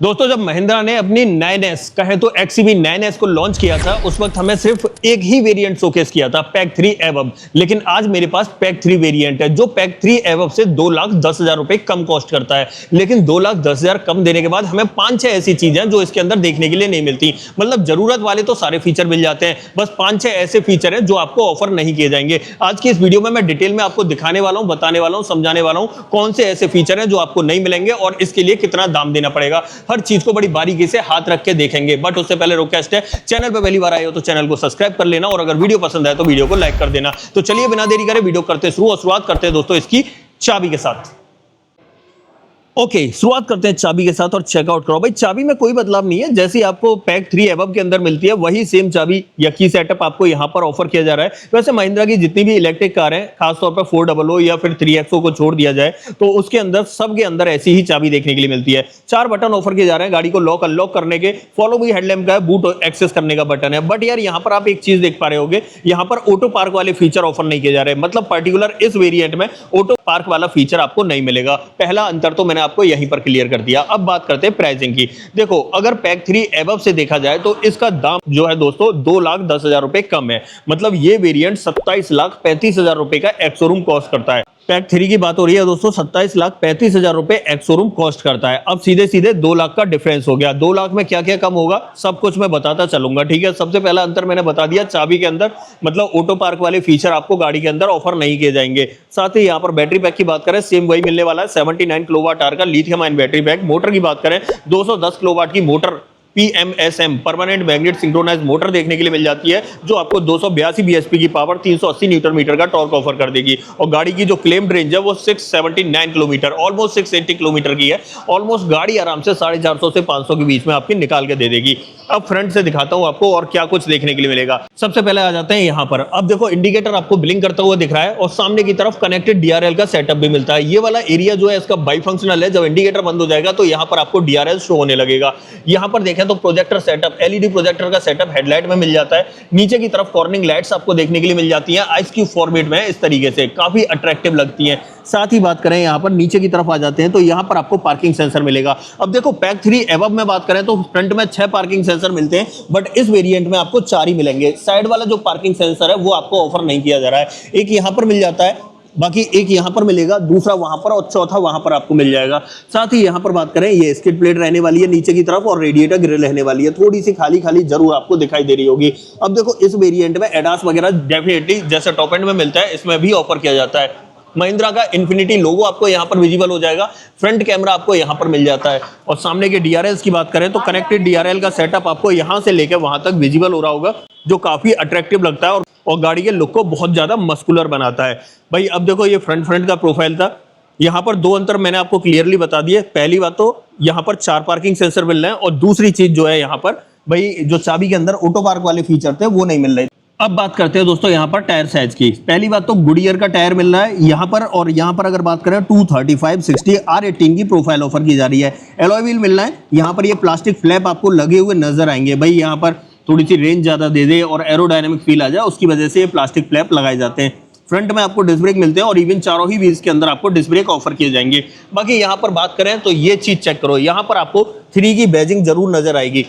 दोस्तों जब महिंद्रा ने अपनी 9S कहे तो XCV 9S को लॉन्च किया था, उस वक्त हमें सिर्फ एक ही वेरिएंट शोकेस किया था, पैक 3 एवब। लेकिन आज मेरे पास पैक 3 वेरिएंट है जो पैक 3 एवब से 2,10,000 रुपए कम कॉस्ट करता है। लेकिन 2,10,000 कम देने के बाद हमें 5-6 ऐसी चीजें जो इसके अंदर देखने के लिए नहीं मिलती। मतलब जरूरत वाले तो सारे फीचर मिल जाते हैं, बस 5-6 ऐसे फीचर हैं जो आपको ऑफर नहीं किए जाएंगे। आज की इस वीडियो में मैं डिटेल में आपको दिखाने वाला हूं, बताने वाला हूं, समझाने वाला हूं कौन से ऐसे फीचर हैं जो आपको नहीं मिलेंगे और इसके लिए कितना दाम देना पड़ेगा। हर चीज को बड़ी बारीकी से हाथ रख के देखेंगे। बट उससे पहले रिक्वेस्ट है, चैनल पे पहली बार आए हो तो चैनल को सब्सक्राइब कर लेना और अगर वीडियो पसंद आए तो वीडियो को लाइक कर देना। तो चलिए बिना देरी करे वीडियो करते शुरू और शुरुआत करते हैं दोस्तों इसकी चाबी के साथ। ओके, शुरुआत करते हैं चाबी के साथ और चेकआउट करो। भाई चाबी में कोई बदलाव नहीं है, जैसी आपको पैक 3 एवब के अंदर मिलती है वही सेम चाबी या की सेटअप आपको यहां पर ऑफर किया जा रहा है। वैसे महिंद्रा की जितनी भी इलेक्ट्रिक कार है, खासतौर पर 400 या फिर 3XO को छोड़ दिया जाए तो उसके अंदर सबके अंदर ऐसी ही चाबी देखने के लिए मिलती है। 4 बटन ऑफर किए जा रहे हैं गाड़ी को लॉक अनलॉक करने के, फॉलो भी हेडलैम्प का है, बूट एक्सेस करने का बटन है। बट यार यहाँ पर आप एक चीज देख पा रहे होगे, यहाँ पर ऑटो पार्क वाले फीचर ऑफर नहीं किए जा रहे, मतलब पर्टिकुलर इस वेरिएंट में ऑटो पार्क वाला फीचर आपको नहीं मिलेगा। पहला अंतर तो मैंने आपको यहीं पर क्लियर कर दिया। अब बात करते हैं प्राइसिंग की। देखो अगर पैक 3 एवब से देखा जाए तो इसका दाम जो है दोस्तों 2,10,000 रुपए कम है। मतलब ये वेरिएंट 27,35,000 रुपए का एक्स शोरूम कॉस्ट करता है। पैक 3 की बात हो रही है दोस्तों, 27,35,000 रुपए एक्स शोरूम कॉस्ट करता है। अब सीधे सीधे 2 लाख का डिफरेंस हो गया। 2 लाख में क्या क्या कम होगा सब कुछ मैं बताता चलूंगा, ठीक है। सबसे पहला अंतर मैंने बता दिया, चाबी के अंदर मतलब ऑटो पार्क वाले फीचर आपको गाड़ी के अंदर ऑफर नहीं किए जाएंगे। साथ ही यहाँ पर बैटरी पैक की बात करें, सेम वही मिलने वाला है, 79 किलोवाट आवर का lithium ion battery pack. Motor की बात करें 210 किलोवाट की motor PMSM permanent magnet synchronize motor देखने के लिए मिल जाती है, जो आपको 282 bhp की पावर, 380 न्यूटन मीटर का टॉर्क ऑफर कर देगी। और गाड़ी की जो क्लेम्ड रेंज है वो 679 किलोमीटर, ऑलमोस्ट 680 किलोमीटर की है। ऑलमोस्ट गाड़ी आराम से 450 से 500 के बीच में आपकी निकाल के दे देगी। अब फ्रंट से दिखाता हूं आपको और क्या कुछ देखने के लिए मिलेगा। सबसे पहले आ जाते हैं यहाँ पर। अब देखो इंडिकेटर आपको ब्लिंक करता हुआ दिख रहा है और सामने की तरफ कनेक्टेड DRL का सेटअप भी मिलता है। ये वाला एरिया जो है इसका बाई फंक्शनल है, जब इंडिकेटर बंद हो जाएगा तो यहाँ पर आपको DRL शो होने लगेगा। यहाँ पर देखें तो प्रोजेक्टर सेटअप, LED प्रोजेक्टर का सेटअप हेडलाइट में मिल जाता है। नीचे की तरफ कॉर्निंग लाइट्स आपको देखने के लिए मिल जाती हैं, आइस क्यूब फॉर्मेट में इस तरीके से, काफी अट्रैक्टिव लगती हैं। साथ ही बात करें यहाँ पर नीचे की तरफ आ जाते हैं तो यहाँ पर आपको पार्किंग सेंसर मिलेगा। अब देखो पैक 3 एवब में बात करें तो फ्रंट में 6 पार्किंग सेंसर मिलते हैं, बट इस वेरिएंट में आपको 4 ही मिलेंगे। साइड वाला जो पार्किंग सेंसर है वो आपको ऑफर नहीं किया जा रहा है। एक यहाँ पर मिल जाता है, बाकी एक यहाँ पर मिलेगा, दूसरा वहां पर और चौथा वहां पर आपको मिल जाएगा। साथ ही यहाँ पर बात करें, ये स्किड प्लेट रहने वाली है नीचे की तरफ और रेडिएटर ग्रिल रहने वाली है, थोड़ी सी खाली खाली जरूर आपको दिखाई दे रही होगी। अब देखो इस वेरिएंट में एडास वगैरह डेफिनेटली जैसे टॉप एंड में मिलता है इसमें भी ऑफर किया जाता है। महिंद्रा का इन्फिनिटी लोगो आपको यहाँ पर विजिबल हो जाएगा, फ्रंट कैमरा आपको यहाँ पर मिल जाता है। और सामने के DRLs की बात करें तो कनेक्टेड DRL का सेटअप आपको यहाँ से लेकर वहां तक विजिबल हो रहा होगा, जो काफी अट्रैक्टिव लगता है और गाड़ी के लुक को बहुत ज्यादा मस्कुलर बनाता है। भाई अब देखो ये फ्रंट का प्रोफाइल था, यहाँ पर 2 अंतर मैंने आपको क्लियरली बता दिए। पहली बात तो यहाँ पर 4 पार्किंग सेंसर मिल रहे हैं और दूसरी चीज जो है यहाँ पर भाई जो चाबी के अंदर ऑटो पार्क वाले फीचर थे वो नहीं मिल रहे। अब बात करते हैं दोस्तों यहाँ पर टायर साइज की। पहली बात तो गुडियर का टायर मिल रहा है यहाँ पर, और यहाँ पर अगर बात करें 235/60 R18 की प्रोफाइल ऑफर की जा रही है। एलॉय व्हील मिल रहा है, यहाँ पर ये प्लास्टिक फ्लैप आपको लगे हुए नजर आएंगे। भाई यहाँ पर थोड़ी सी रेंज ज्यादा दे दे और एरोडायनेमिक फील आ जाए, उसकी वजह से ये प्लास्टिक फ्लैप लगाए जाते हैं। फ्रंट में आपको डिस्क ब्रेक मिलते हैं और इवन चारों ही व्हील्स के अंदर आपको डिस्क ब्रेक ऑफर किए जाएंगे। बाकी यहाँ पर बात करें तो ये चीज चेक करो, यहाँ पर आपको 3 की बैजिंग जरूर नजर आएगी।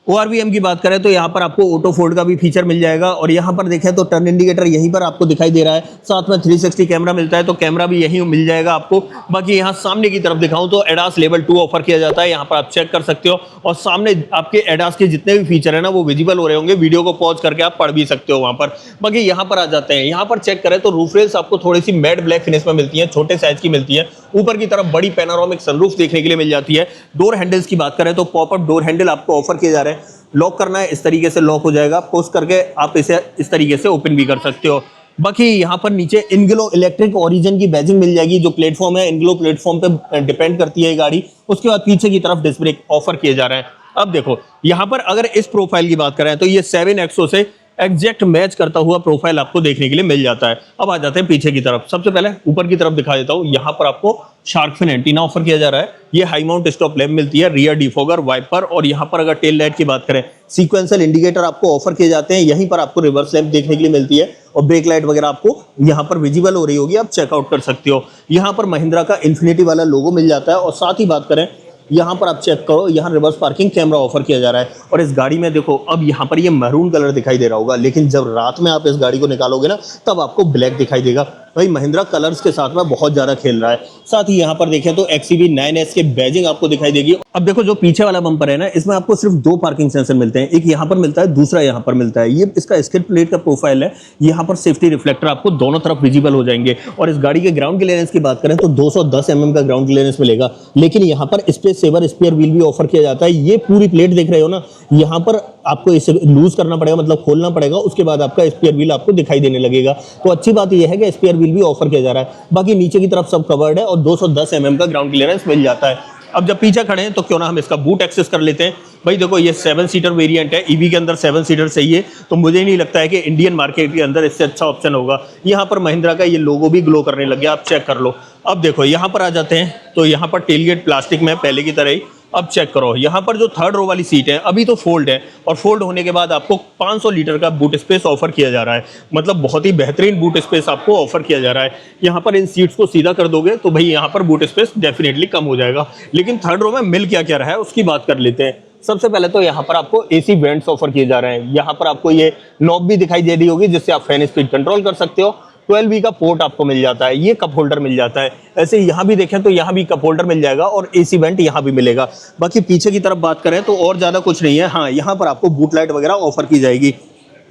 ORVM की बात करें तो यहाँ पर आपको ऑटो फोल्ड का भी फीचर मिल जाएगा और यहाँ पर देखें तो टर्न इंडिकेटर यहीं पर आपको दिखाई दे रहा है। साथ में 360 कैमरा मिलता है तो कैमरा भी यहीं मिल जाएगा आपको। बाकी यहाँ सामने की तरफ दिखाऊं तो एडास लेवल 2 ऑफर किया जाता है, यहाँ पर आप चेक कर सकते हो और सामने आपके एडास के जितने भी फीचर है ना वो विजिबल हो रहे होंगे, वीडियो को पॉज करके आप पढ़ भी सकते हो वहां पर। बाकी यहाँ पर आ जाते हैं, यहाँ पर चेक करें तो रूफ रेल्स आपको थोड़ी सी मैट ब्लैक फिनिश में मिलती है, छोटे साइज की मिलती है। ऊपर की तरफ बड़ी पैनोरामिक सनरूफ देखने के लिए मिल जाती है। डोर हैंडल्स की बात करें तो पॉपअप डोर हैंडल आपको ऑफर किए जा रहे हैं। लॉक करना है इस तरीके से लॉक हो जाएगा, पुश करके आप इसे इस तरीके से ओपन भी कर सकते हो। बाकी यहाँ पर नीचे इनग्लो इलेक्ट्रिक ओरिजिन की बैजिंग मिल जाएगी, जो प्लेटफॉर्म है इनग्लो प्लेटफॉर्म पे डिपेंड करती है गाड़ी। उसके बाद पीछे की तरफ डिस्क ब्रेक ऑफर किए जा रहे हैं। अब देखो यहाँ पर अगर इस प्रोफाइल की बात करें तो ये 7XO से एग्जैक्ट मैच करता हुआ प्रोफाइल आपको देखने के लिए मिल जाता है। अब आ जाते हैं पीछे की तरफ। सबसे पहले ऊपर की तरफ दिखा देता हूँ, यहाँ पर आपको शार्क फिन एंटीना ऑफर किया जा रहा है। ये हाई माउंट स्टॉप लैम्प मिलती है, रियर डिफॉगर, वाइपर और यहाँ पर अगर टेल लाइट की बात करें सीक्वेंशियल इंडिकेटर आपको ऑफर किए जाते हैं। यहीं पर आपको रिवर्स लैम्प देखने के लिए मिलती है और ब्रेक लाइट वगैरह आपको यहाँ पर विजिबल हो रही होगी, आप चेकआउट कर सकते हो। यहाँ पर महिंद्रा का इन्फिनिटी वाला लोगो मिल जाता है और साथ ही बात करें यहाँ पर आप चेक करो, यहाँ रिवर्स पार्किंग कैमरा ऑफर किया जा रहा है। और इस गाड़ी में देखो अब यहाँ पर ये मैरून कलर दिखाई दे रहा होगा, लेकिन जब रात में आप इस गाड़ी को निकालोगे ना तब आपको ब्लैक दिखाई देगा। भाई महिंद्रा कलर्स के साथ में बहुत ज्यादा खेल रहा है। साथ ही यहाँ पर देखें तो XUV 9S के बैजिंग आपको दिखाई देगी। अब देखो जो पीछे वाला बम्पर है ना, इसमें आपको सिर्फ 2 पार्किंग सेंसर मिलते हैं, एक यहाँ पर मिलता है, दूसरा यहाँ पर मिलता है। ये इसका स्किड प्लेट का प्रोफाइल है। यहाँ पर सेफ्टी रिफ्लेक्टर आपको दोनों तरफ विजिबल हो जाएंगे। और इस गाड़ी के ग्राउंड क्लियरेंस की बात करें तो 210 mm का ग्राउंड क्लियरेंस मिलेगा। लेकिन यहाँ पर स्पेस सेवर स्पेयर व्हील भी ऑफर किया जाता है। ये पूरी प्लेट देख रहे हो ना, यहाँ पर आपको इसे लूज करना पड़ेगा, मतलब खोलना पड़ेगा, उसके बाद आपका स्पेयर व्हील आपको दिखाई देने लगेगा। तो अच्छी बात यह है कि स्पेयर व्हील भी ऑफर किया जा रहा है। बाकी नीचे की तरफ सब कवर्ड है और 210 mm का ग्राउंड क्लियरेंस मिल जाता है। अब जब पीछे खड़े हैं तो क्यों ना हम इसका बूट एक्सेस कर लेते हैं। भाई देखो ये 7 सीटर वेरिएंट है, ईवी के अंदर 7 सीटर चाहिए है, तो मुझे नहीं लगता है कि इंडियन मार्केट के अंदर इससे अच्छा ऑप्शन होगा। यहाँ पर महिंद्रा का ये लोगो भी ग्लो करने लग गया, आप चेक कर लो। अब देखो यहाँ पर आ जाते हैं तो यहाँ पर टेलगेट प्लास्टिक में पहले की तरह ही। अब चेक करो यहाँ पर जो 3rd रो वाली सीट है अभी तो फोल्ड है, और फोल्ड होने के बाद आपको 500 लीटर का बूट स्पेस ऑफर किया जा रहा है। मतलब बहुत ही बेहतरीन बूट स्पेस आपको ऑफर किया जा रहा है। यहाँ पर इन सीट्स को सीधा कर दोगे तो भाई यहाँ पर बूट स्पेस डेफिनेटली कम हो जाएगा। लेकिन 3rd रो में मिल क्या क्या रहा है उसकी बात कर लेते हैं। सबसे पहले तो यहाँ पर आपको AC वेंट्स ऑफर किए जा रहे हैं। यहाँ पर आपको ये नॉब भी दिखाई दे रही होगी जिससे आप फैन स्पीड कंट्रोल कर सकते हो। 12V का पोर्ट आपको मिल जाता है, ये कप होल्डर मिल जाता है। ऐसे यहाँ भी देखें तो यहाँ भी कप होल्डर मिल जाएगा और AC वेंट यहाँ भी मिलेगा। बाकी पीछे की तरफ बात करें तो और ज्यादा कुछ नहीं है। हाँ, यहाँ पर आपको बूट लाइट वगैरह ऑफर की जाएगी।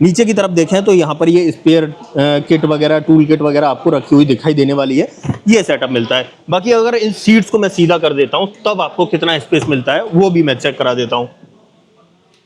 नीचे की तरफ देखें तो यहाँ पर ये स्पेयर किट वगैरह, टूल किट वगैरह आपको रखी हुई दिखाई देने वाली है। ये सेटअप मिलता है। बाकी अगर इन सीट्स को मैं सीधा कर देता हूँ तब आपको कितना स्पेस मिलता है वो भी मैं चेक करा देता हूँ।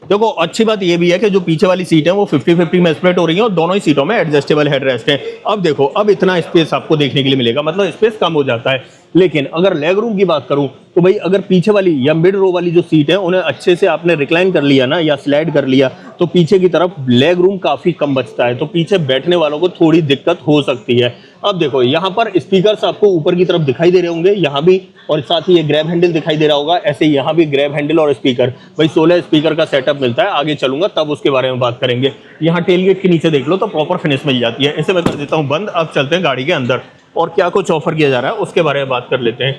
देखो अच्छी बात ये भी है कि जो पीछे वाली सीट है वो 50-50 में स्प्लिट हो रही है और दोनों ही सीटों में एडजस्टेबल हेडरेस्ट है। अब देखो अब इतना स्पेस आपको देखने के लिए मिलेगा, मतलब स्पेस कम हो जाता है। लेकिन अगर लेग रूम की बात करूं तो भाई अगर पीछे वाली या मिड रो वाली जो सीट है उन्हें अच्छे से आपने रिक्लाइन कर लिया ना या स्लाइड कर लिया तो पीछे की तरफ लेग रूम काफी कम बचता है, तो पीछे बैठने वालों को थोड़ी दिक्कत हो सकती है। अब देखो यहाँ पर स्पीकर्स आपको ऊपर की तरफ दिखाई दे रहे होंगे, यहाँ भी, और साथ ही ये ग्रैब हैंडल दिखाई दे रहा होगा। ऐसे यहाँ भी ग्रैब हैंडल और स्पीकर, भाई 16 स्पीकर का सेटअप मिलता है। आगे चलूंगा तब उसके बारे में बात करेंगे। यहाँ टेलगेट के नीचे देख लो तो प्रॉपर फिनिश मिल जाती है। इसे मैं कर देता हूँ बंद। अब चलते हैं गाड़ी के अंदर और क्या कुछ ऑफर किया जा रहा है उसके बारे में बात कर लेते हैं।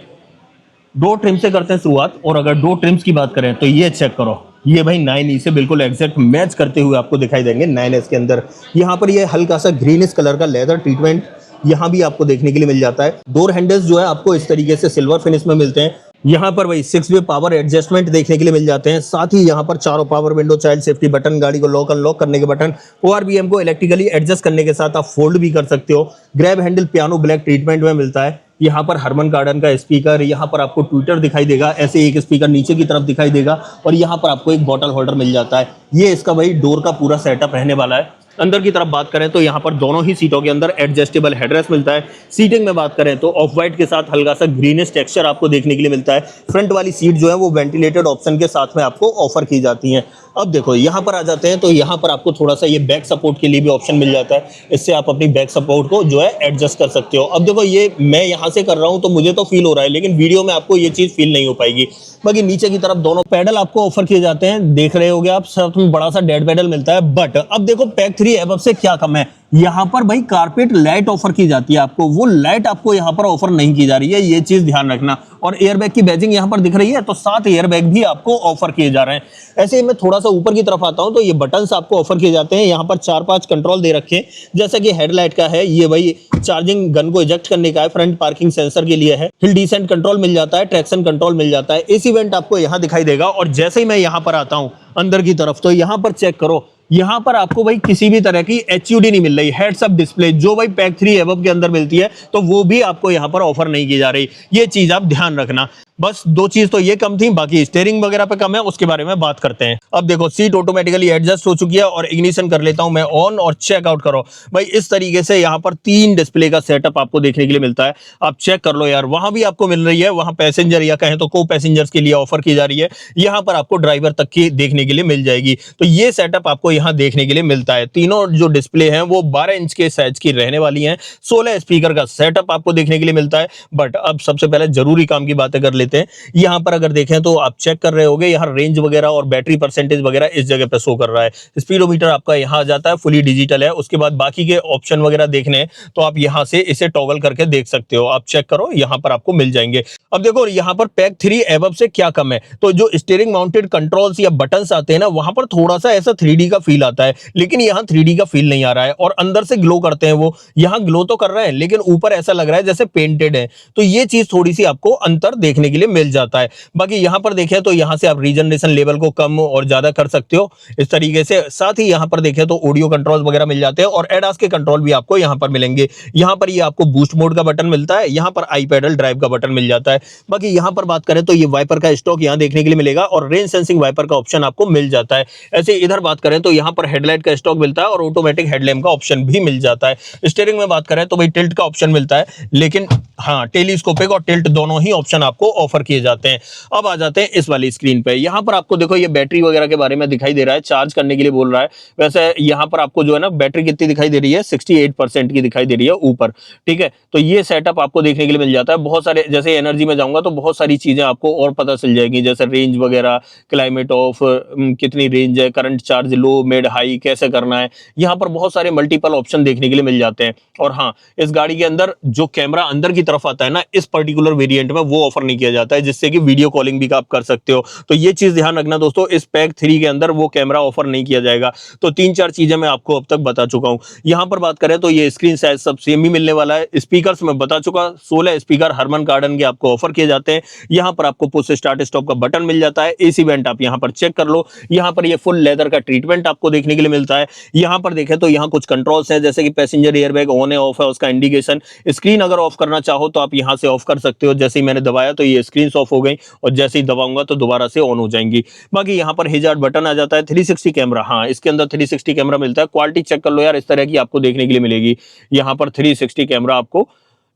डोर ट्रिम से करते हैं शुरुआत। और अगर डोर ट्रिम्स की बात करें तो ये चेक करो, ये भाई 9E से बिल्कुल एग्जैक्ट मैच करते हुए आपको दिखाई देंगे 9S के अंदर। यहाँ पर ये हल्का सा ग्रीनिश कलर का लेदर ट्रीटमेंट यहाँ भी आपको देखने के लिए मिल जाता है। डोर हैंडल्स जो है आपको इस तरीके से सिल्वर फिनिश में मिलते हैं। यहाँ पर भाई 6 वे पावर एडजस्टमेंट देखने के लिए मिल जाते हैं। साथ ही यहाँ पर चारों power window, child safety button, गाड़ी को लॉक अनलॉक करने के बटन, ORVM को इलेक्ट्रिकली एडजस्ट करने के साथ आप फोल्ड भी कर सकते हो। Grab handle piano black treatment में मिलता है। यहाँ पर हरमन गार्डन का स्पीकर, यहाँ पर आपको ट्विटर दिखाई देगा, ऐसे एक स्पीकर नीचे की तरफ दिखाई देगा और यहाँ पर आपको एक बॉटल होल्डर मिल जाता है। ये इसका भाई डोर का पूरा सेटअप रहने वाला है। अंदर की तरफ बात करें तो यहाँ पर दोनों ही सीटों के अंदर एडजस्टेबल हेडरेस्ट मिलता है। सीटिंग में बात करें तो ऑफ वाइट के साथ हल्का सा ग्रीनिश टेक्सचर आपको देखने के लिए मिलता है। फ्रंट वाली सीट जो है वो वेंटिलेटेड ऑप्शन के साथ में आपको ऑफर की जाती है। अब देखो यहाँ पर आ जाते हैं तो यहाँ पर आपको थोड़ा सा ये बैक सपोर्ट के लिए भी ऑप्शन मिल जाता है। इससे आप अपनी बैक सपोर्ट को जो है एडजस्ट कर सकते हो। अब देखो ये मैं यहाँ से कर रहा हूँ तो मुझे तो फील हो रहा है, लेकिन वीडियो में आपको ये चीज फील नहीं हो पाएगी। बाकी नीचे की तरफ दोनों पैडल आपको ऑफर किए जाते हैं, देख रहे होगे आप, साथ में बड़ा सा डेड पैडल मिलता है। बट अब देखो पैक 3 एबव से क्या कम है, यहाँ पर भाई कारपेट लाइट ऑफर की जाती है आपको, वो लाइट आपको यहाँ पर ऑफर नहीं की जा रही है, ये चीज ध्यान रखना। और एयरबैग की बैजिंग यहाँ पर दिख रही है तो 7 एयरबैग भी आपको ऑफर किए जा रहे हैं। ऐसे ही मैं थोड़ा सा ऊपर की तरफ आता हूं तो ये बटन्स आपको ऑफर किए जाते हैं। यहाँ पर 4-5 कंट्रोल दे रखे हैं, जैसा कि हेडलाइट का है, ये भाई चार्जिंग गन को इजेक्ट करने का है, फ्रंट पार्किंग सेंसर के लिए है, हिल डिसेंट कंट्रोल मिल जाता है, ट्रैक्शन कंट्रोल मिल जाता है, AC वेंट आपको यहाँ दिखाई देगा। और जैसे ही मैं यहाँ पर आता हूँ अंदर की तरफ तो यहाँ पर चेक करो, यहाँ पर आपको भाई किसी भी तरह की HUD नहीं मिल रही, हेड्स अप डिस्प्ले जो भाई पैक 3 एबव के अंदर मिलती है तो वो भी आपको यहाँ पर ऑफर नहीं की जा रही। ये चीज आप ध्यान रखना। बस 2 चीज तो ये कम थी, बाकी स्टीयरिंग वगैरह पे कम है, उसके बारे में बात करते हैं। अब देखो सीट ऑटोमेटिकली एडजस्ट हो चुकी है और इग्निशन कर लेता हूं मैं ऑन और चेक आउट करो। भाई इस तरीके से यहाँ पर 3 डिस्प्ले का सेटअप आपको देखने के लिए मिलता है। आप चेक कर लो यार, वहां भी आपको मिल रही है, वहां पैसेंजर या कहें तो को पैसेंजर्स के लिए ऑफर की जा रही है, यहाँ पर आपको ड्राइवर तक की देखने के लिए मिल जाएगी। तो ये सेटअप आपको यहाँ देखने के लिए मिलता है। तीनों जो डिस्प्ले हैं वो 12 इंच के साइज की रहने वाली हैं। 16 स्पीकर का सेटअप आपको देखने के लिए मिलता है। बट अब सबसे पहले जरूरी काम की बातें कर लेते हैं। यहाँ पर अगर देखें तो आप चेक कर रहे होंगे, यहाँ रेंज वगैरह और बैटरी परसेंटेज वगैरह इस जगह पे शो कर रहा है। स्पीडोमीटर आपका यहाँ आ जाता है, फुली डिजिटल है। उसके बाद बाकी के ऑप्शन वगैरह देखने हैं तो आप यहाँ से इसे टॉगल करके देख सकते हो। आप चेक करो, यहाँ पर आपको मिल जाएंगे। अब देखो यहाँ पर पैक 3 एवब से क्या कम है, तो जो स्टीयरिंग माउंटेड कंट्रोल्स या बटन्स आते हैं ना, वहां पर थोड़ा सा ऐसा 3D का फील आता है, लेकिन यहाँ 3D का फील नहीं आ रहा है। और अंदर से ग्लो करते हैं वो, यहाँ ग्लो तो कर रहे हैं लेकिन ऊपर ऐसा लग रहा है जैसे पेंटेड है। तो ये चीज थोड़ी सी आपको अंतर देखने के लिए मिल जाता है। बाकी यहाँ पर देखें तो यहाँ से आप रीजनरेशन लेवल को कम और ज्यादा कर सकते हो इस तरीके से। साथ ही यहाँ पर देखें तो ऑडियो कंट्रोल वगैरह मिल जाते हैं और एडास के कंट्रोल भी आपको यहाँ पर मिलेंगे। यहाँ पर ये आपको बूस्ट मोड का बटन मिलता है, यहाँ पर आई पैडल ड्राइव का बटन मिल जाता है। बाकी यहाँ पर बात करें तो ये वाइपर का स्टॉक यहाँ देखने के लिए मिलेगा और रेन सेंसिंग वाइपर का ऑप्शन आपको मिल जाता है। ऐसे इधर बात करें तो यहाँ पर हेडलाइट का स्टॉक मिलता है और ऑटोमेटिक हेडलैम्प का ऑप्शन भी मिल जाता है। स्टीयरिंग में बात करें तो भाई टिल्ट का ऑप्शन मिलता है, लेकिन हाँ टेलीस्कोपिक और टिल्ट दोनों ही ऑप्शन आपको ऑफर किए जाते हैं। अब आ जाते हैं इस वाली स्क्रीन पे। यहाँ पर आपको देखो ये बैटरी वगैरह के बारे में दिखाई दे रहा है, चार्ज करने के लिए बोल रहा है। वैसे यहाँ पर आपको जो है ना बैटरी कितनी दिखाई दे रही है, 68% की दिखाई दे रही है ऊपर। ठीक है, तो ये सेटअप आपको देखने के लिए मिल जाता है। बहुत सारे, जैसे एनर्जी में जाऊंगा तो बहुत सारी चीजें आपको और पता चल जाएगी, जैसे रेंज वगैरह, क्लाइमेट ऑफ, कितनी रेंज है, करंट चार्ज लो मिड हाई कैसे करना है। यहाँ पर बहुत सारे मल्टीपल ऑप्शन देखने के लिए मिल जाते हैं। और हाँ, इस गाड़ी के अंदर जो कैमरा अंदर की तरफ आता है ना, इस पर्टिकुलर वेरिएंट में वो ऑफर नहीं किया जाता है, जिससे कि वीडियो कॉलिंग भी आप कर सकते हो। तो ये चीज ध्यान रखना दोस्तों, इस पैक 3 के अंदर वो कैमरा ऑफर नहीं किया जाएगा। तो 3-4 चीजें मैं आपको अब तक बता चुका हूं। यहाँ पर बात करें तो ये स्क्रीन साइज सब सेम ही मिलने वाला है। स्पीकर्स में बता चुका, 16 स्पीकर हरमन कार्डन के आपको ऑफर किए जाते हैं। यहाँ पर आपको पुश स्टार्ट स्टॉप का बटन मिल जाता है। एसी वेंट आप यहाँ पर चेक कर लो। यहाँ पर ये फुल लेदर का ट्रीटमेंट आपको देखने के लिए मिलता है। यहाँ पर देखें तो यहाँ कुछ कंट्रोल्स हैं, जैसे कि पैसेंजर एयरबैग ऑन है ऑफ है उसका इंडिकेशन। स्क्रीन अगर ऑफ करना चाहो तो आप यहाँ से ऑफ कर सकते हो। जैसे ही मैंने दबाया तो ये स्क्रीन ऑफ हो गई और जैसे ही दबाऊंगा तो दोबारा से ऑन हो जाएंगी। बाकी यहाँ पर हिजार्ड बटन आ जाता है। 360 कैमरा, हाँ इसके अंदर 360 कैमरा मिलता है। क्वालिटी चेक कर लो यार, इस तरह की आपको देखने के लिए मिलेगी। यहाँ पर 360 कैमरा आपको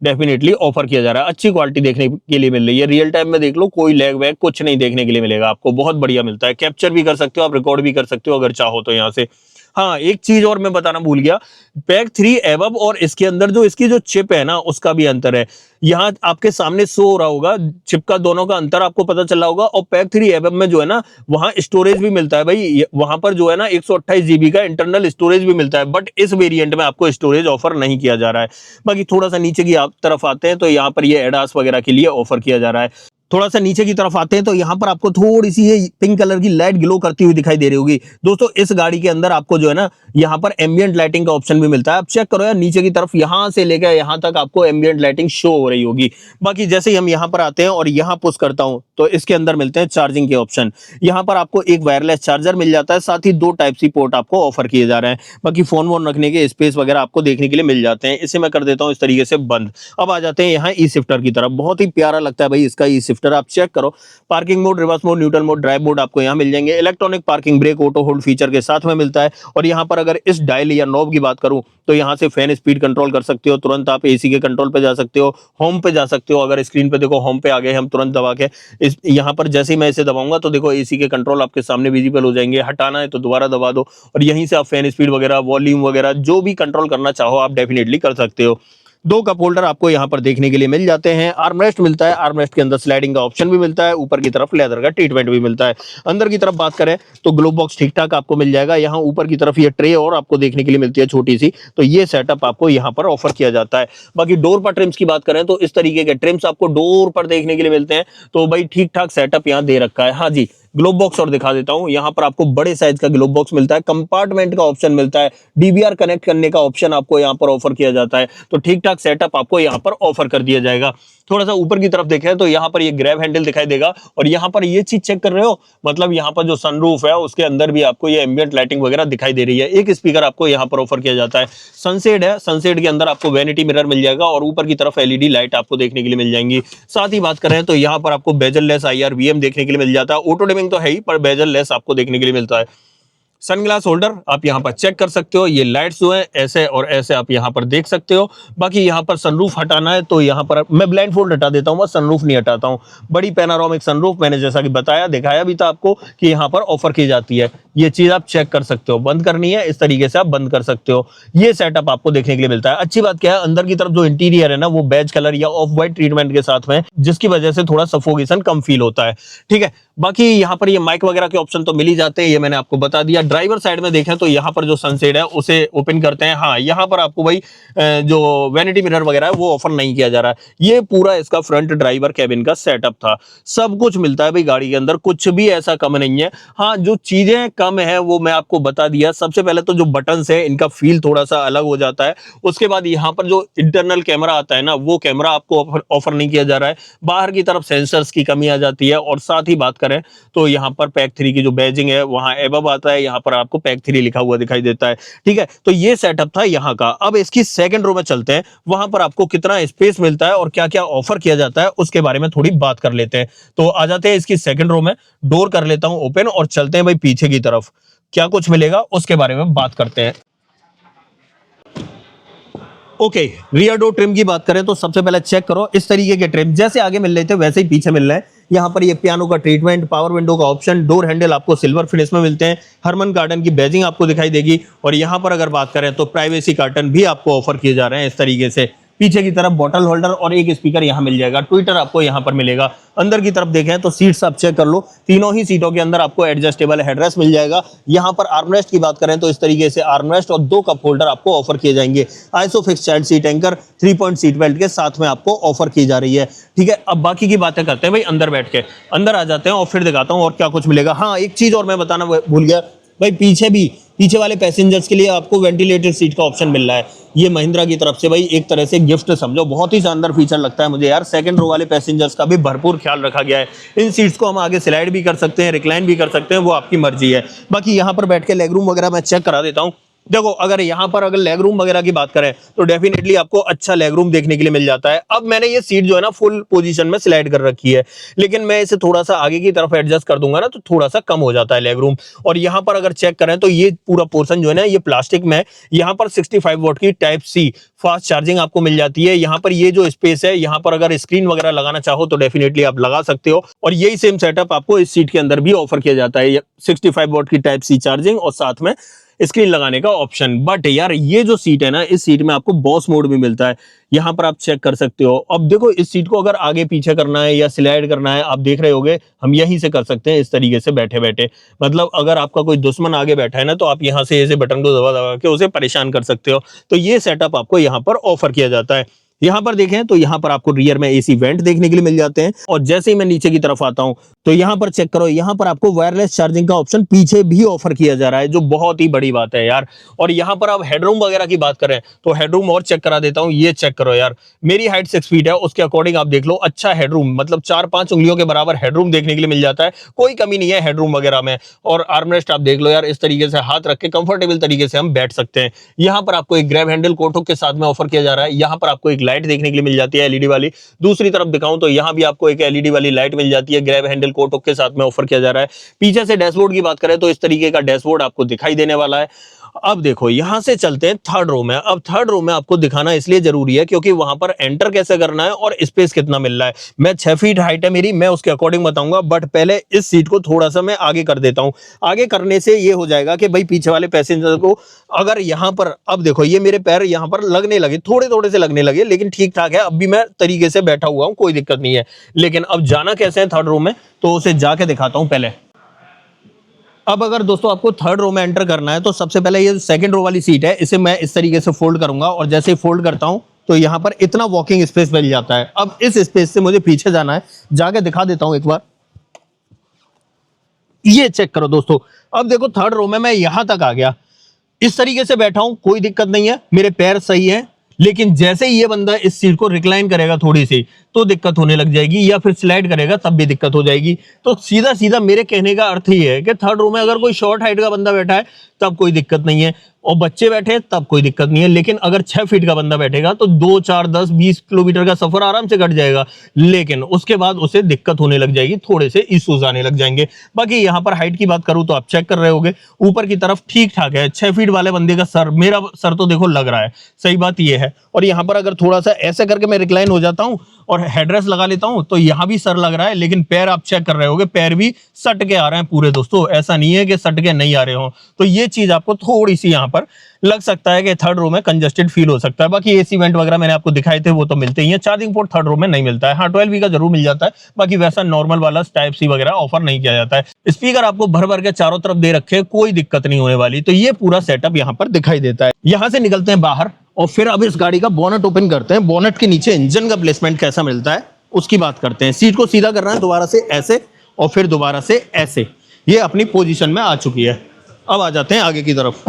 डेफिनेटली ऑफर किया जा रहा है। अच्छी क्वालिटी देखने के लिए मिल रही है। रियल टाइम में देख लो, कोई लैग वैग कुछ नहीं देखने के लिए मिलेगा आपको, बहुत बढ़िया मिलता है। कैप्चर भी कर सकते हो आप, रिकॉर्ड भी कर सकते हो अगर चाहो तो यहाँ से। हाँ, एक चीज और मैं बताना भूल गया, पैक 3 एवब और इसके अंदर जो इसकी जो चिप है ना, उसका भी अंतर है। यहाँ आपके सामने शो हो रहा होगा चिप का, दोनों का अंतर आपको पता चल रहा होगा। और पैक 3 एवब में जो है ना, वहां स्टोरेज भी मिलता है भाई। वहां पर जो है ना 128 GB का इंटरनल स्टोरेज भी मिलता है, बट इस वेरिएंट में आपको स्टोरेज ऑफर नहीं किया जा रहा है। बाकी थोड़ा सा नीचे की तरफ आते हैं तो यहाँ पर ये एडास वगैरह के लिए ऑफर किया जा रहा है। थोड़ा सा नीचे की तरफ आते हैं तो यहाँ पर आपको थोड़ी सी ये पिंक कलर की लाइट ग्लो करती हुई दिखाई दे रही होगी। दोस्तों इस गाड़ी के अंदर आपको जो है ना, यहाँ पर एम्बिएंट लाइटिंग का ऑप्शन भी मिलता है। आप चेक करो यार, नीचे की तरफ यहाँ से लेकर यहाँ तक आपको एम्बिएंट लाइटिंग शो हो रही होगी। बाकी जैसे ही हम यहाँ पर आते हैं और यहाँ पुश करता हूँ तो इसके अंदर मिलते हैं चार्जिंग के ऑप्शन। यहाँ पर आपको एक वायरलेस चार्जर मिल जाता है, साथ ही 2 टाइप सी पोर्ट आपको ऑफर किए जा रहे हैं। बाकी फोन वोन रखने के स्पेस वगैरह आपको देखने के लिए मिल जाते हैं। इसे मैं कर देता हूँ इस तरीके से बंद। अब आ जाते हैं यहाँ ई शिफ्टर की तरफ। बहुत ही प्यारा लगता है भाई इसका ई शिफ्टर, आप चेक करो। Parking mode, reverse mode, neutral mode, drive mode आपको यहाँ मिल जाएंगे। Electronic parking brake, auto hold feature के साथ में मिलता है। और यहाँ पर अगर इस डायल या नॉब की बात करूं तो यहाँ से फैन स्पीड कंट्रोल कर सकते हो, तुरंत आप एसी के कंट्रोल पे जा सकते हो, होम पे जा सकते हो। अगर स्क्रीन पे देखो होम पे आ गए हम, तुरंत दबा के इस यहाँ पर जैसे ही मैं इसे दबाऊंगा तो देखो एसी के कंट्रोल आपके सामने विजिबल हो जाएंगे। हटाना है तो दोबारा दबा दो और यहीं से आप फैन स्पीड वगैरह, वॉल्यूम वगैरह जो भी कंट्रोल करना चाहो आप डेफिनेटली कर सकते हो। 2 कप होल्डर आपको यहाँ पर देखने के लिए मिल जाते हैं। आर्मरेस्ट मिलता है, आर्मरेस्ट के अंदर स्लाइडिंग का ऑप्शन भी मिलता है। ऊपर की तरफ लेदर का ट्रीटमेंट भी मिलता है। अंदर की तरफ बात करें तो ग्लो बॉक्स ठीक ठाक आपको मिल जाएगा। यहाँ ऊपर की तरफ ये ट्रे और आपको देखने के लिए मिलती है छोटी सी, तो ये सेटअप आपको यहाँ पर ऑफर किया जाता है। बाकी डोर पर ट्रिम्स की बात करें तो इस तरीके के ट्रिम्स आपको डोर पर देखने के लिए मिलते हैं। तो भाई ठीक ठाक सेटअप यहाँ दे रखा है। हाँ जी, ग्लोब बॉक्स और दिखा देता हूं। यहाँ पर आपको बड़े साइज का ग्लोब बॉक्स मिलता है, कंपार्टमेंट का ऑप्शन मिलता है, डीवीआर कनेक्ट करने का ऑप्शन आपको यहाँ पर ऑफर किया जाता है। तो ठीक ठाक सेटअप आपको यहाँ पर ऑफर कर दिया जाएगा। थोड़ा सा ऊपर की तरफ देखें तो यहाँ पर ये ग्रैब हैंडल दिखाई देगा और यहाँ पर ये चीज चेक कर रहे हो, मतलब यहाँ पर जो सनरूफ है उसके अंदर भी आपको ये एम्बिएंट लाइटिंग वगैरह दिखाई दे रही है। एक स्पीकर आपको यहाँ पर ऑफर किया जाता है। सनसेट है, सनसेट के अंदर आपको वैनिटी मिरर मिल जाएगा और ऊपर की तरफ एलईडी लाइट आपको देखने के लिए मिल जाएंगी। साथ ही बात करें तो यहाँ पर आपको बेजल लेस IR VM देखने के लिए मिल जाता है। ऑटो डिमिंग तो है ही, पर बेजल लेस आपको देखने के लिए मिलता है। सनग्लास होल्डर आप यहाँ पर चेक कर सकते हो, ये लाइट्स जो है ऐसे और ऐसे आप यहाँ पर देख सकते हो। बाकी यहाँ पर सनरूफ हटाना है तो यहाँ पर मैं ब्लाइंड फोल्ड हटा देता हूँ, बस सनरूफ नहीं हटाता हूँ। बड़ी पैनारोमिक सनरूफ मैंने जैसा कि बताया, दिखाया भी था आपको कि यहाँ पर ऑफर की जाती है। ये चीज आप चेक कर सकते हो, बंद करनी है इस तरीके से आप बंद कर सकते हो। ये सेटअप आपको देखने के लिए मिलता है। अच्छी बात क्या है, अंदर की तरफ जो इंटीरियर है ना वो बेज कलर या ऑफ व्हाइट ट्रीटमेंट के साथ में, जिसकी वजह से थोड़ा सफोकेशन कम फील होता है। ठीक है, बाकी यहाँ पर ये माइक वगैरह के ऑप्शन तो मिल ही जाते हैं, ये मैंने आपको बता दिया। ड्राइवर साइड में देखें तो यहाँ पर जो सनसेड है उसे ओपन करते हैं। हाँ, यहाँ पर आपको भाई जो वैनिटी मिरर वगैरह है वो ऑफर नहीं किया जा रहा है। ये पूरा इसका फ्रंट ड्राइवर कैबिन का सेटअप था। सब कुछ मिलता है भाई गाड़ी के अंदर, कुछ भी ऐसा कम नहीं है। हाँ, जो चीजें कम है वो मैं आपको बता दिया। सबसे पहले तो जो बटन्स है इनका फील थोड़ा सा अलग हो जाता है। उसके बाद यहाँ पर जो इंटरनल कैमरा आता है ना, वो कैमरा आपको ऑफर नहीं किया जा रहा है। बाहर की तरफ सेंसर्स की कमी आ जाती है। और साथ ही बात करें तो यहाँ पर पैक 3 की जो बैजिंग है वहां एबव आता है, यहाँ पर आपको पैक 3 लिखा हुआ दिखाई देता है। ठीक है, तो ये सेटअप था यहाँ का। अब इसकी सेकंड रो में चलते हैं, वहां पर आपको कितना स्पेस मिलता है और क्या क्या ऑफर किया जाता है उसके बारे में थोड़ी बात कर लेते हैं। तो आ जाते हैं इसकी सेकंड रो में, डोर कर लेता हूं ओपन और चलते हैं भाई पीछे की तरफ, क्या कुछ मिलेगा उसके बारे में बात करते हैं। ओके, रियर डोर ट्रिम की बात करें तो सबसे पहले चेक करो इस तरीके के ट्रिम जैसे आगे मिल रहे थे वैसे ही पीछे मिल रहे हैं। यहाँ पर ये पियानो का ट्रीटमेंट, पावर विंडो का ऑप्शन, डोर हैंडल आपको सिल्वर फिनिश में मिलते हैं, हरमन कार्टन की बैजिंग आपको दिखाई देगी। और यहाँ पर अगर बात करें तो प्राइवेसी कार्टन भी आपको ऑफर किए जा रहे हैं इस तरीके से। पीछे की तरफ बॉटल होल्डर और एक स्पीकर यहाँ मिल जाएगा, ट्विटर आपको यहाँ पर मिलेगा। अंदर की तरफ देखें तो सीट्स आप चेक कर लो, तीनों ही सीटों के अंदर आपको एडजस्टेबल हेडरेस्ट मिल जाएगा। यहाँ पर आर्मरेस्ट की बात करें तो इस तरीके से आर्मरेस्ट और 2 कप होल्डर आपको ऑफर किए जाएंगे। Isofix child seat anchor 3 point seat belt के साथ में आपको ऑफर की जा रही है। ठीक है, अब बाकी की बातें करते हैं भाई अंदर बैठ के। अंदर आ जाते हैं और फिर दिखाता हूँ और क्या कुछ मिलेगा। हाँ, एक चीज और मैं बताना भूल गया भाई, पीछे वाले पैसेंजर्स के लिए आपको वेंटिलेटेड सीट का ऑप्शन मिल रहा है। ये महिंद्रा की तरफ से भाई एक तरह से गिफ्ट समझो, बहुत ही शानदार फीचर लगता है मुझे यार। सेकंड रो वाले पैसेंजर्स का भी भरपूर ख्याल रखा गया है। इन सीट्स को हम आगे स्लाइड भी कर सकते हैं, रिक्लाइन भी कर सकते हैं, वो आपकी मर्जी है। बाकी यहाँ पर बैठ के लेग रूम वगैरह मैं चेक करा देता हूँ। देखो, अगर यहाँ पर अगर लेग रूम वगैरह की बात करें तो डेफिनेटली आपको अच्छा लेग रूम देखने के लिए मिल जाता है। अब मैंने ये सीट जो है ना फुल पोजीशन में स्लाइड कर रखी है, लेकिन मैं इसे थोड़ा सा आगे की तरफ एडजस्ट कर दूंगा ना तो थोड़ा सा कम हो जाता है लेग रूम। और यहाँ पर अगर चेक करें तो ये पूरा पोर्शन जो है ना ये प्लास्टिक में है। यहाँ पर 65 वॉट की टाइप सी फास्ट चार्जिंग आपको मिल जाती है। यहाँ पर ये जो स्पेस है, यहाँ पर अगर स्क्रीन वगैरह लगाना चाहो तो डेफिनेटली आप लगा सकते हो। और यही सेम सेटअप आपको इस सीट के अंदर भी ऑफर किया जाता है, 65 वॉट की टाइप सी चार्जिंग और साथ में स्क्रीन लगाने का ऑप्शन। बट यार ये जो सीट है ना, इस सीट में आपको बॉस मोड भी मिलता है, यहाँ पर आप चेक कर सकते हो। अब देखो, इस सीट को अगर आगे पीछे करना है या स्लाइड करना है, आप देख रहे होगे हम यहीं से कर सकते हैं इस तरीके से बैठे बैठे। मतलब अगर आपका कोई दुश्मन आगे बैठा है ना तो आप यहाँ से ऐसे बटन को दबा दबा के उसे परेशान कर सकते हो। तो ये सेटअप आपको यहाँ पर ऑफर किया जाता है। यहाँ पर देखें तो यहाँ पर आपको रियर में एसी वेंट देखने के लिए मिल जाते हैं। और जैसे ही मैं नीचे की तरफ आता हूँ तो यहाँ पर चेक करो, यहाँ पर आपको वायरलेस चार्जिंग का ऑप्शन पीछे भी ऑफर किया जा रहा है, जो बहुत ही बड़ी बात है यार। और यहाँ पर आप हेडरूम वगैरह की बात करें तो हेडरूम और चेक करा देता हूँ। ये चेक करो यार, मेरी हाइट 6 फीट है, उसके अकॉर्डिंग आप देख लो अच्छा हेडरूम, मतलब 4-5 उंगलियों के बराबर हेडरूम देखने के लिए मिल जाता है। कोई कमी नहीं है हेडरूम वगैरह में। और आर्मरेस्ट आप देख लो यार, इस तरीके से हाथ रख के कंफर्टेबल तरीके से हम बैठ सकते हैं। यहाँ पर आपको एक ग्रैब हैंडल कोटो के साथ में ऑफर किया जा रहा है। यहाँ पर आपको एक लाइट देखने के लिए मिल जाती है एलईडी वाली। दूसरी तरफ दिखाऊं तो यहाँ भी आपको एक एलईडी वाली लाइट मिल जाती है, ग्रैब हैंडल कोटो के साथ में ऑफर किया जा रहा है। पीछे से डैशबोर्ड की बात करें तो इस तरीके का डैशबोर्ड आपको दिखाई देने वाला है। अब देखो, यहां से चलते हैं थर्ड रो में। अब थर्ड रो में आपको दिखाना इसलिए जरूरी है क्योंकि वहां पर एंटर कैसे करना है और स्पेस कितना मिल रहा है। मैं 6 फीट हाइट है मेरी, मैं उसके अकॉर्डिंग बताऊंगा। बट पहले इस सीट को थोड़ा सा मैं आगे कर देता हूं। आगे करने से ये हो जाएगा कि भाई पीछे वाले पैसेंजर को अगर यहां पर, अब देखो ये मेरे पैर यहां पर लगने लगे, थोड़े थोड़े से लगने लगे, लेकिन ठीक ठाक है, अब भी मैं तरीके से बैठा हुआ हूं, कोई दिक्कत नहीं है। लेकिन अब जाना कैसे है थर्ड रो में, तो उसे जाके दिखाता हूं पहले। अब अगर दोस्तों आपको थर्ड रो में एंटर करना है तो सबसे पहले ये सेकंड रो वाली सीट है, इसे मैं इस तरीके से फोल्ड करूंगा और जैसे ही फोल्ड करता हूं तो यहां पर इतना वॉकिंग स्पेस मिल जाता है। अब इस स्पेस से मुझे पीछे जाना है, जाके दिखा देता हूं एक बार। ये चेक करो दोस्तों, अब देखो थर्ड रो में मैं यहां तक आ गया, इस तरीके से बैठा हूं, कोई दिक्कत नहीं है, मेरे पैर सही है। लेकिन जैसे ही ये बंदा इस सीट को रिक्लाइन करेगा थोड़ी सी तो दिक्कत होने लग जाएगी, या फिर स्लाइड करेगा तब भी दिक्कत हो जाएगी। तो सीधा सीधा मेरे कहने का अर्थ ही है कि थर्ड रो में अगर कोई शॉर्ट हाइट का बंदा बैठा है तब कोई दिक्कत नहीं है। और बच्चे बैठे तब कोई दिक्कत नहीं है, लेकिन अगर 6 फीट का बंदा बैठेगा तो 2, 4, 10, 20 किलोमीटर का सफर आराम से कट जाएगा, लेकिन उसके बाद उसे दिक्कत होने लग जाएगी, थोड़े से इश्यूज आने लग जाएंगे। बाकी यहाँ पर हाइट की बात करूं तो आप चेक कर रहे होगे ऊपर की तरफ ठीक ठाक है। 6 फीट वाले बंदे का सर, मेरा सर तो देखो लग रहा है, सही बात ये है। और यहाँ पर अगर थोड़ा सा ऐसे करके मैं रिक्लाइन हो जाता हूँ और हेडरेस्ट लगा लेता हूँ तो यहाँ भी सर लग रहा है, लेकिन पैर आप चेक कर रहे होगे, पैर भी सट के आ रहे हैं पूरे दोस्तों, ऐसा नहीं है कि सट के नहीं आ रहे हो। तो ये चीज आपको थोड़ी सी यहाँ पर लग सकता है कि थर्ड रो में कंजस्टेड फील हो सकता है। बाकी एसी वेंट वगैरह मैंने आपको दिखाए थे वो तो मिलते ही हैं। चार्जिंग पोर्ट थर्ड रो में नहीं मिलता है, हाँ 12V का जरूर मिल जाता है, बाकी वैसा नॉर्मल वाला टाइप सी वगैरह ऑफर नहीं किया जाता है। स्पीकर आपको भर भर के चारों तरफ दे रखे, कोई दिक्कत नहीं होने वाली। तो ये पूरा सेटअप यहाँ पर दिखाई देता है। यहाँ से निकलते हैं बाहर और फिर अब इस गाड़ी का बोनट ओपन करते हैं। बोनट के नीचे इंजन का प्लेसमेंट कैसा मिलता है उसकी बात करते हैं। सीट को सीधा करना है दोबारा से ऐसे और फिर दोबारा से ऐसे, ये अपनी पोजीशन में आ चुकी है। अब आ जाते हैं आगे की तरफ।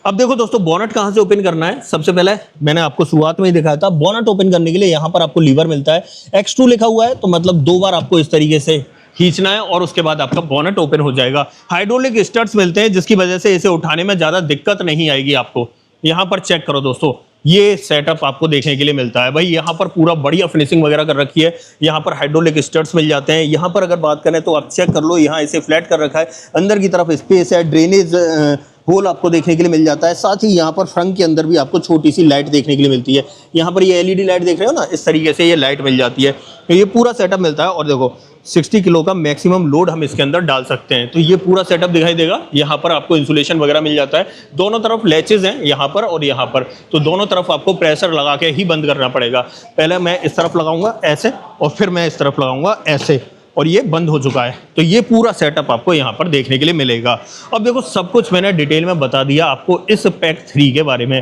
अब देखो दोस्तों बोनट कहां से ओपन करना है। सबसे पहले मैंने आपको शुरुआत में ही दिखाया था, बोनट ओपन करने के लिए यहां पर आपको लीवर मिलता है। X2 लिखा हुआ है तो मतलब 2 बार आपको इस तरीके से खींचना है और उसके बाद आपका बोनट ओपन हो जाएगा। हाइड्रोलिक स्टड्स मिलते हैं जिसकी वजह से इसे उठाने में ज्यादा दिक्कत नहीं आएगी आपको। यहां पर चेक करो दोस्तों, ये सेटअप आपको देखने के लिए मिलता है भाई। यहाँ पर पूरा बढ़िया फिनिशिंग वगैरह कर रखी है। यहाँ पर हाइड्रोलिक स्टड्स मिल जाते हैं। यहाँ पर अगर बात करें तो आप चेक कर लो, यहाँ इसे फ्लैट कर रखा है, अंदर की तरफ स्पेस है, ड्रेनेज होल आपको देखने के लिए मिल जाता है। साथ ही यहाँ पर फ्रंट के अंदर भी आपको छोटी सी लाइट देखने के लिए मिलती है। यहाँ पर ये LED लाइट देख रहे हो ना, इस तरीके से ये लाइट मिल जाती है। तो ये पूरा सेटअप मिलता है और देखो 60 किलो का मैक्सिमम लोड हम इसके अंदर डाल सकते हैं। तो ये पूरा सेटअप दिखाई देगा। यहाँ पर आपको इंसुलेशन वगैरह मिल जाता है। दोनों तरफ लैचेज हैं यहाँ पर और यहाँ पर, तो दोनों तरफ आपको प्रेशर लगा के ही बंद करना पड़ेगा। पहले मैं इस तरफ लगाऊंगा ऐसे और फिर मैं इस तरफ लगाऊंगा ऐसे, और ये बंद हो चुका है। तो ये पूरा सेटअप आपको यहाँ पर देखने के लिए मिलेगा। अब देखो सब कुछ मैंने डिटेल में बता दिया आपको इस पैक 3 के बारे में।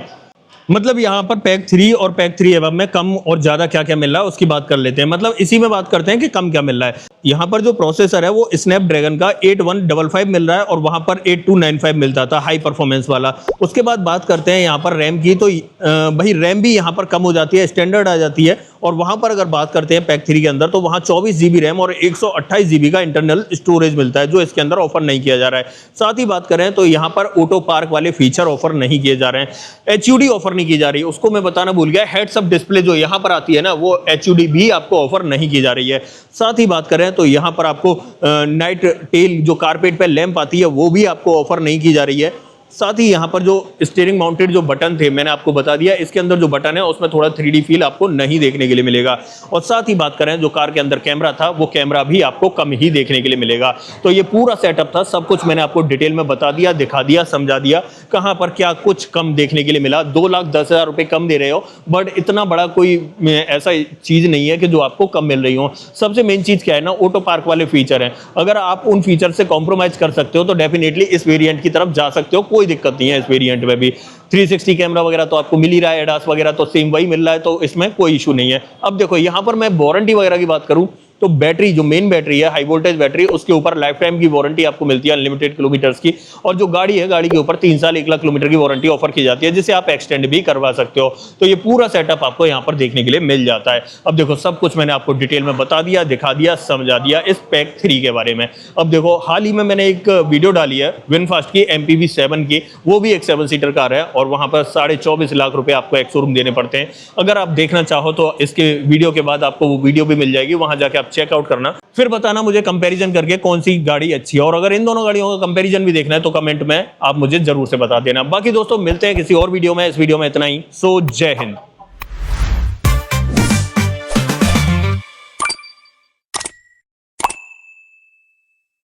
मतलब यहाँ पर पैक 3 और पैक 3 एवं में कम और ज्यादा क्या क्या मिल रहा है उसकी बात कर लेते हैं। मतलब इसी में बात करते हैं कि कम क्या मिल रहा है। यहाँ पर जो प्रोसेसर है वो स्नैपड्रैगन का 8155 मिल रहा है और वहां पर 8295 मिलता था हाई परफॉर्मेंस वाला। उसके बाद बात करते हैं यहाँ पर रैम की, तो भाई रैम भी यहाँ पर कम हो जाती है, स्टैंडर्ड आ जाती है। और वहां पर अगर बात करते हैं पैक 3 के अंदर तो वहां 24 GB रैम और 128 GB का इंटरनल स्टोरेज मिलता है, जो इसके अंदर ऑफर नहीं किया जा रहा है। साथ ही बात करें तो यहाँ पर ऑटो पार्क वाले फीचर ऑफर नहीं किए जा रहे हैं। HUD ऑफर नहीं की जा रही है, उसको मैं बताना भूल गया। हेड्स अप डिस्प्ले जो यहाँ पर आती है ना, वो HUD भी आपको ऑफर नहीं की जा रही है। साथ ही बात करें तो यहाँ पर आपको नाइट टेल जो कारपेट पे लैंप आती है वो भी आपको ऑफर नहीं की जा रही है। साथ ही यहाँ पर जो स्टीयरिंग माउंटेड जो बटन थे मैंने आपको बता दिया, इसके अंदर जो बटन है उसमें थोड़ा 3D फील आपको नहीं देखने के लिए मिलेगा। और साथ ही बात करें जो कार के अंदर कैमरा था वो कैमरा भी आपको कम ही देखने के लिए मिलेगा। तो ये पूरा सेटअप था, सब कुछ मैंने आपको डिटेल में बता दिया, दिखा दिया, समझा दिया कहाँ पर क्या कुछ कम देखने के लिए मिला। 2,10,000 रुपये कम दे रहे हो, बट इतना बड़ा कोई ऐसा चीज नहीं है कि जो आपको कम मिल रही हो। सबसे मेन चीज क्या है ना, ऑटो पार्क वाले फीचर है। अगर आप उन फीचर से कॉम्प्रोमाइज कर सकते हो तो डेफिनेटली इस वेरिएंट की तरफ जा सकते हो, कोई दिक्कत नहीं है। इस वेरिएंट में भी 360 कैमरा वगैरह तो आपको मिल ही रहा है, एडास वगैरह तो सेम वही मिल रहा है, तो इसमें कोई इशू नहीं है। अब देखो यहाँ पर मैं वारंटी वगैरह की बात करूं तो बैटरी जो मेन बैटरी है हाई वोल्टेज बैटरी, उसके ऊपर लाइफ टाइम की वारंटी आपको मिलती है अनलिमिटेड किलोमीटर्स की। और जो गाड़ी है, गाड़ी के ऊपर 3 साल 1 लाख किलोमीटर की वारंटी ऑफर की जाती है, जिसे आप एक्सटेंड भी करवा सकते हो। तो ये पूरा सेटअप आपको यहाँ पर देखने के लिए मिल जाता है। अब देखो सब कुछ मैंने आपको डिटेल में बता दिया, दिखा दिया, समझा दिया इस पैक 3 के बारे में। अब देखो हाल ही में मैंने एक वीडियो डाली है विनफास्ट की MPV 7 की, वो भी एक 7 सीटर कार है और वहां पर 24.5 लाख रुपए आपको एक्स शोरूम देने पड़ते हैं। अगर आप देखना चाहो तो इसके वीडियो के बाद आपको वो वीडियो भी मिल जाएगी, वहां जाके आप चेकआउट करना, फिर बताना मुझे कंपैरिजन करके कौन सी गाड़ी अच्छी है। और अगर इन दोनों गाड़ियों का कंपैरिजन भी देखना है तो कमेंट में आप मुझे जरूर से बता देना। बाकी दोस्तों मिलते हैं किसी और वीडियो में, इस वीडियो में इतना ही। सो जय हिंद।